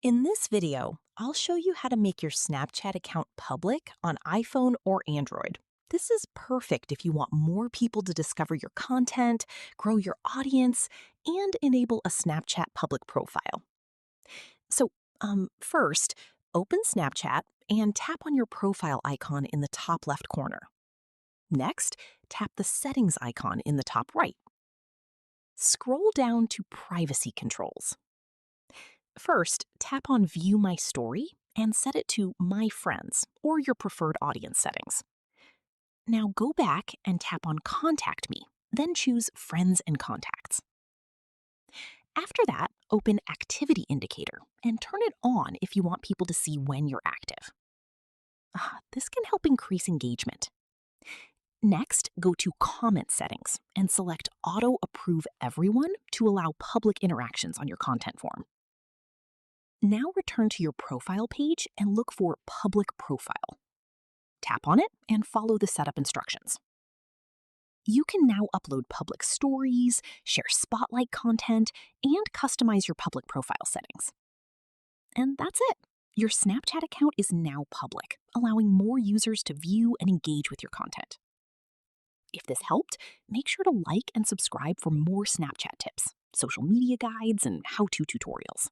In this video, I'll show you how to make your Snapchat account public on iPhone or Android. This is perfect if you want more people to discover your content, grow your audience, and enable a Snapchat public profile. First, open Snapchat and tap on your profile icon in the top left corner. Next, tap the settings icon in the top right. Scroll down to privacy controls. First, tap on View My Story and set it to My Friends or your preferred audience settings. Now go back and tap on Contact Me, then choose Friends and Contacts. After that, open Activity Indicator and turn it on if you want people to see when you're active. This can help increase engagement. Next, go to Comment Settings and select Auto Approve Everyone to allow public interactions on your content form. Now return to your profile page and look for Public Profile. Tap on it and follow the setup instructions. You can now upload public stories, share spotlight content, and customize your public profile settings. And that's it. Your Snapchat account is now public, allowing more users to view and engage with your content. If this helped, make sure to like and subscribe for more Snapchat tips, social media guides, and how-to tutorials.